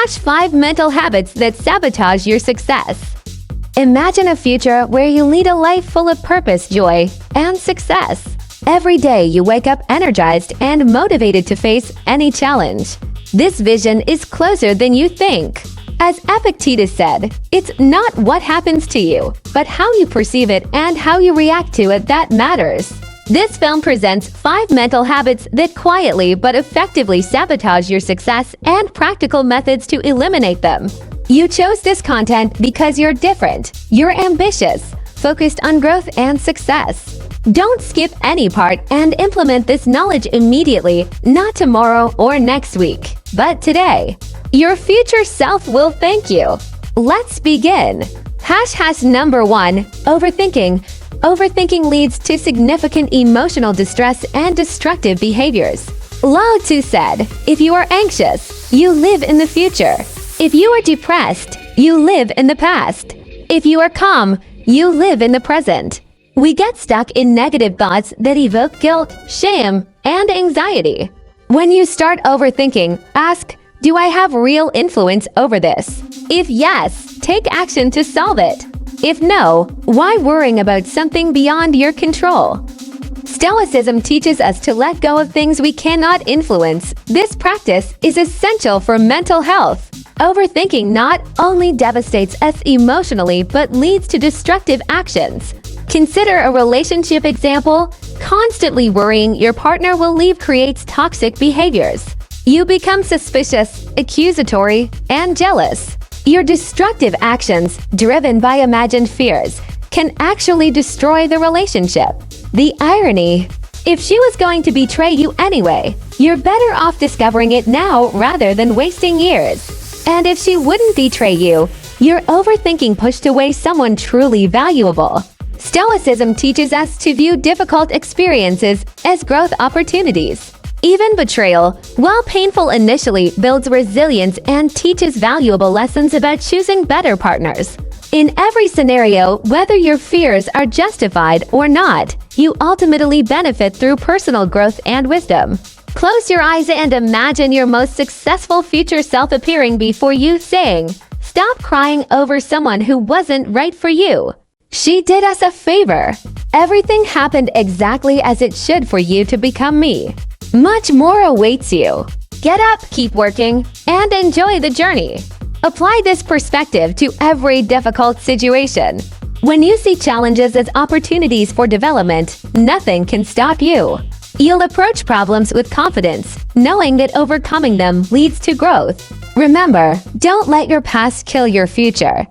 5 mental habits that sabotage your success. Imagine a future where you lead a life full of purpose, joy, and success. Every day you wake up energized and motivated to face any challenge. This vision is closer than you think. As Epictetus said, it's not what happens to you, but how you perceive it and how you react to it that matters. This film presents 5 mental habits that quietly but effectively sabotage your success and practical methods to eliminate them. You chose this content because you're different, you're ambitious, focused on growth and success. Don't skip any part and implement this knowledge immediately, not tomorrow or next week, but today. Your future self will thank you. Let's begin. Number 1. Overthinking. Overthinking leads to significant emotional distress and destructive behaviors. Lao Tzu said, if you are anxious, you live in the future. If you are depressed, you live in the past. If you are calm, you live in the present. We get stuck in negative thoughts that evoke guilt, shame, and anxiety. When you start overthinking, ask, do I have real influence over this? If yes, take action to solve it. If no, why worrying about something beyond your control? Stoicism teaches us to let go of things we cannot influence. This practice is essential for mental health. Overthinking not only devastates us emotionally but leads to destructive actions. Consider a relationship example. Constantly worrying your partner will leave creates toxic behaviors. You become suspicious, accusatory, and jealous. Your destructive actions, driven by imagined fears, can actually destroy the relationship. The irony: if she was going to betray you anyway, you're better off discovering it now rather than wasting years. And if she wouldn't betray you, your overthinking pushed away someone truly valuable. Stoicism teaches us to view difficult experiences as growth opportunities. Even betrayal, while painful initially, builds resilience and teaches valuable lessons about choosing better partners. In every scenario, whether your fears are justified or not, you ultimately benefit through personal growth and wisdom. Close your eyes and imagine your most successful future self appearing before you, saying, "Stop crying over someone who wasn't right for you. She did us a favor. Everything happened exactly as it should for you to become me." Much more awaits you. Get up, keep working, and enjoy the journey. Apply this perspective to every difficult situation. When you see challenges as opportunities for development, nothing can stop you. You'll approach problems with confidence, knowing that overcoming them leads to growth. Remember, don't let your past kill your future.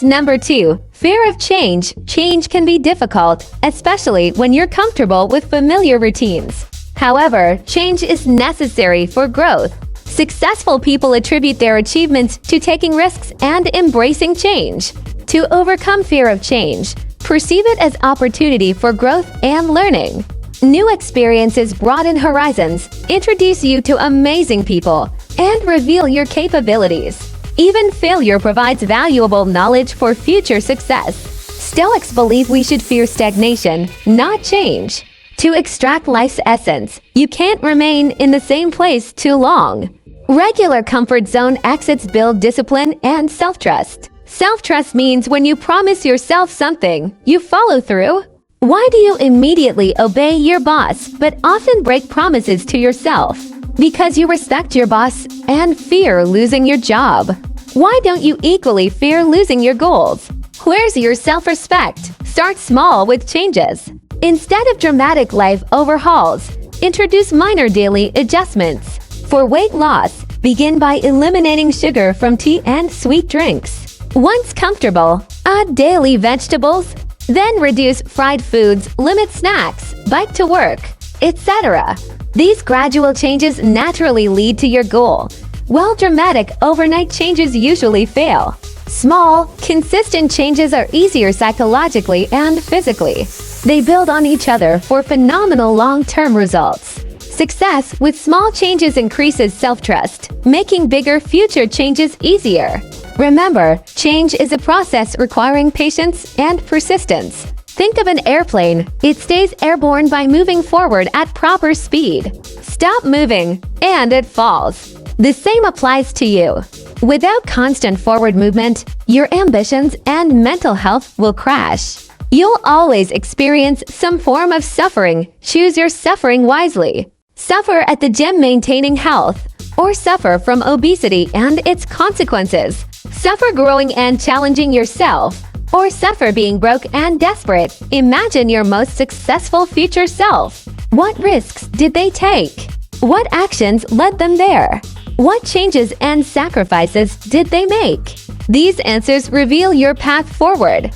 Number 2. Fear of change. Change can be difficult, especially when you're comfortable with familiar routines. However, change is necessary for growth. Successful people attribute their achievements to taking risks and embracing change. To overcome fear of change, perceive it as opportunity for growth and learning. New experiences broaden horizons, introduce you to amazing people, and reveal your capabilities. Even failure provides valuable knowledge for future success. Stoics believe we should fear stagnation, not change. To extract life's essence, you can't remain in the same place too long. Regular comfort zone exits build discipline and self-trust. Self-trust means when you promise yourself something, you follow through. Why do you immediately obey your boss but often break promises to yourself? Because you respect your boss and fear losing your job. Why don't you equally fear losing your goals? Where's your self-respect? Start small with changes. Instead of dramatic life overhauls, introduce minor daily adjustments. For weight loss, begin by eliminating sugar from tea and sweet drinks. Once comfortable, add daily vegetables, then reduce fried foods, limit snacks, bike to work, etc. These gradual changes naturally lead to your goal, while dramatic overnight changes usually fail. Small, consistent changes are easier psychologically and physically. They build on each other for phenomenal long-term results. Success with small changes increases self-trust, making bigger future changes easier. Remember, change is a process requiring patience and persistence. Think of an airplane. It stays airborne by moving forward at proper speed. Stop moving, and it falls. The same applies to you. Without constant forward movement, your ambitions and mental health will crash. You'll always experience some form of suffering. Choose your suffering wisely. Suffer at the gym maintaining health, or suffer from obesity and its consequences. Suffer growing and challenging yourself, or suffer being broke and desperate. Imagine your most successful future self. What risks did they take? What actions led them there? What changes and sacrifices did they make? These answers reveal your path forward.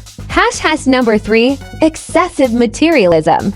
Number 3, excessive materialism.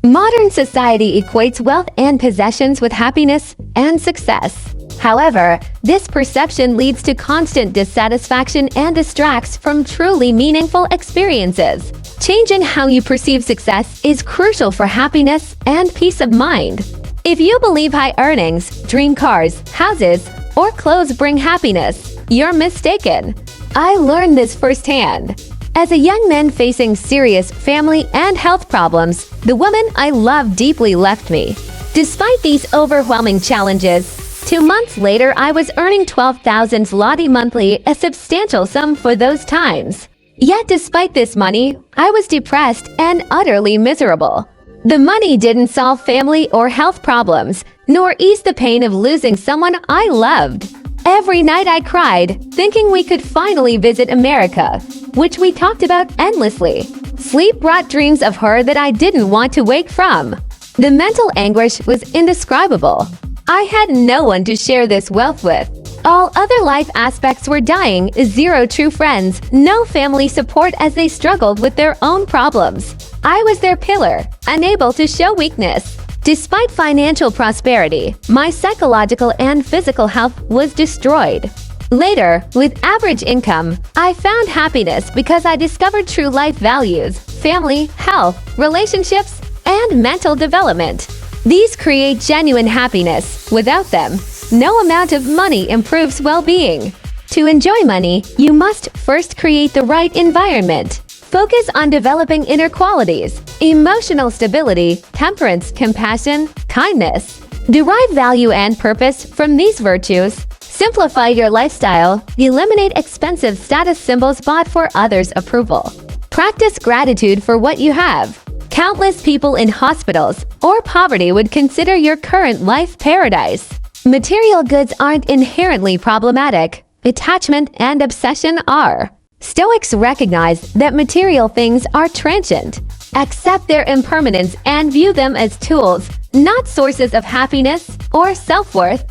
Modern society equates wealth and possessions with happiness and success. However, this perception leads to constant dissatisfaction and distracts from truly meaningful experiences. Changing how you perceive success is crucial for happiness and peace of mind. If you believe high earnings, dream cars, houses, or clothes bring happiness, you're mistaken. I learned this firsthand. As a young man facing serious family and health problems, the woman I love deeply left me. Despite these overwhelming challenges, 2 months later I was earning 12,000 zloty monthly, a substantial sum for those times. Yet despite this money, I was depressed and utterly miserable. The money didn't solve family or health problems, nor ease the pain of losing someone I loved. Every night I cried, thinking we could finally visit America, which we talked about endlessly. Sleep brought dreams of her that I didn't want to wake from. The mental anguish was indescribable. I had no one to share this wealth with. All other life aspects were dying, 0 true friends, no family support as they struggled with their own problems. I was their pillar, unable to show weakness. Despite financial prosperity, my psychological and physical health was destroyed. Later, with average income, I found happiness because I discovered true life values, family, health, relationships, and mental development. These create genuine happiness. Without them, no amount of money improves well-being. To enjoy money, you must first create the right environment. Focus on developing inner qualities, emotional stability, temperance, compassion, kindness. Derive value and purpose from these virtues. Simplify your lifestyle. Eliminate expensive status symbols bought for others' approval. Practice gratitude for what you have. Countless people in hospitals or poverty would consider your current life paradise. Material goods aren't inherently problematic. Attachment and obsession are. Stoics recognize that material things are transient. Accept their impermanence and view them as tools, not sources of happiness or self-worth.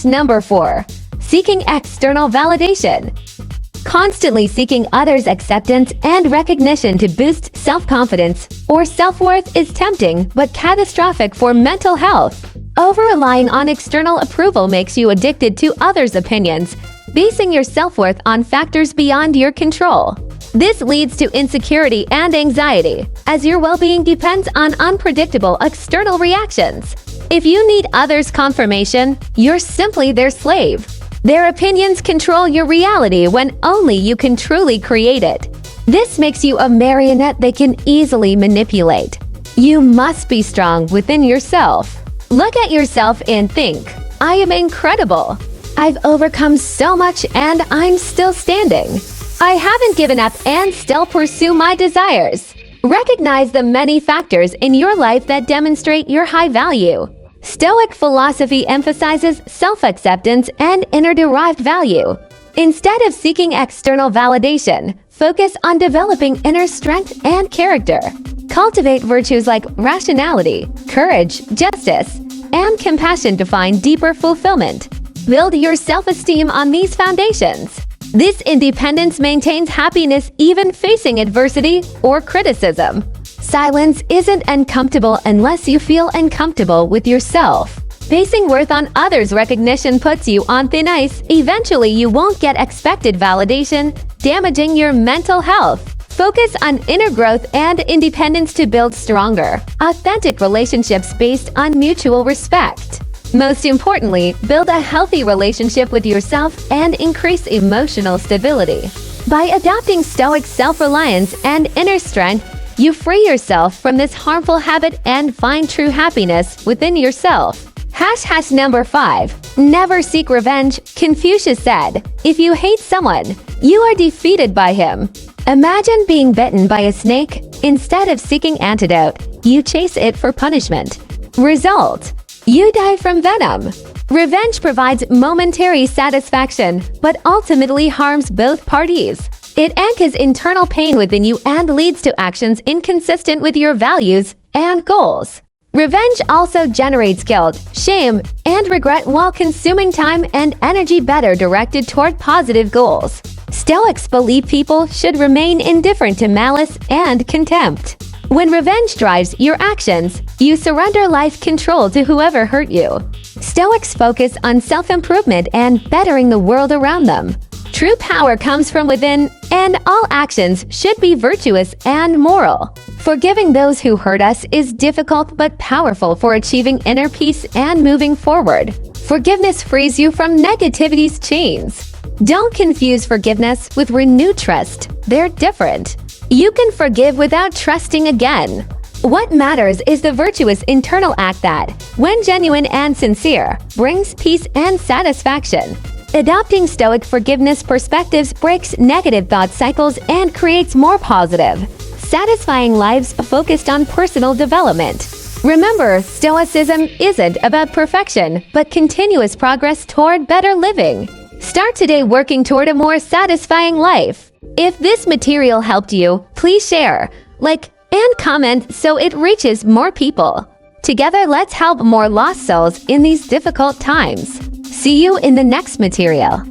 Number 4, seeking external validation. Constantly seeking others' acceptance and recognition to boost self-confidence or self-worth is tempting but catastrophic for mental health. Over-relying on external approval makes you addicted to others' opinions, basing your self-worth on factors beyond your control. This leads to insecurity and anxiety, as your well-being depends on unpredictable external reactions. If you need others' confirmation, you're simply their slave. Their opinions control your reality when only you can truly create it. This makes you a marionette they can easily manipulate. You must be strong within yourself. Look at yourself and think, I am incredible. I've overcome so much and I'm still standing. I haven't given up and still pursue my desires. Recognize the many factors in your life that demonstrate your high value. Stoic philosophy emphasizes self-acceptance and inner-derived value. Instead of seeking external validation, focus on developing inner strength and character. Cultivate virtues like rationality, courage, justice, and compassion to find deeper fulfillment. Build your self-esteem on these foundations. This independence maintains happiness even facing adversity or criticism. Silence isn't uncomfortable unless you feel uncomfortable with yourself. Basing worth on others' recognition puts you on thin ice. Eventually, you won't get expected validation, damaging your mental health. Focus on inner growth and independence to build stronger, authentic relationships based on mutual respect. Most importantly, build a healthy relationship with yourself and increase emotional stability. By adopting Stoic self-reliance and inner strength, you free yourself from this harmful habit and find true happiness within yourself. Number 5. Never seek revenge. Confucius said, if you hate someone, you are defeated by him. Imagine being bitten by a snake. Instead of seeking antidote, you chase it for punishment. Result: you die from venom. Revenge provides momentary satisfaction, but ultimately harms both parties. It anchors internal pain within you and leads to actions inconsistent with your values and goals. Revenge also generates guilt, shame, and regret while consuming time and energy better directed toward positive goals. Stoics believe people should remain indifferent to malice and contempt. When revenge drives your actions, you surrender life control to whoever hurt you. Stoics focus on self-improvement and bettering the world around them. True power comes from within, and all actions should be virtuous and moral. Forgiving those who hurt us is difficult but powerful for achieving inner peace and moving forward. Forgiveness frees you from negativity's chains. Don't confuse forgiveness with renewed trust. They're different. You can forgive without trusting again. What matters is the virtuous internal act that, when genuine and sincere, brings peace and satisfaction. Adopting Stoic forgiveness perspectives breaks negative thought cycles and creates more positive, satisfying lives focused on personal development. Remember, Stoicism isn't about perfection, but continuous progress toward better living. Start today working toward a more satisfying life. If this material helped you, please share, like, and comment so it reaches more people. Together, let's help more lost souls in these difficult times. See you in the next material.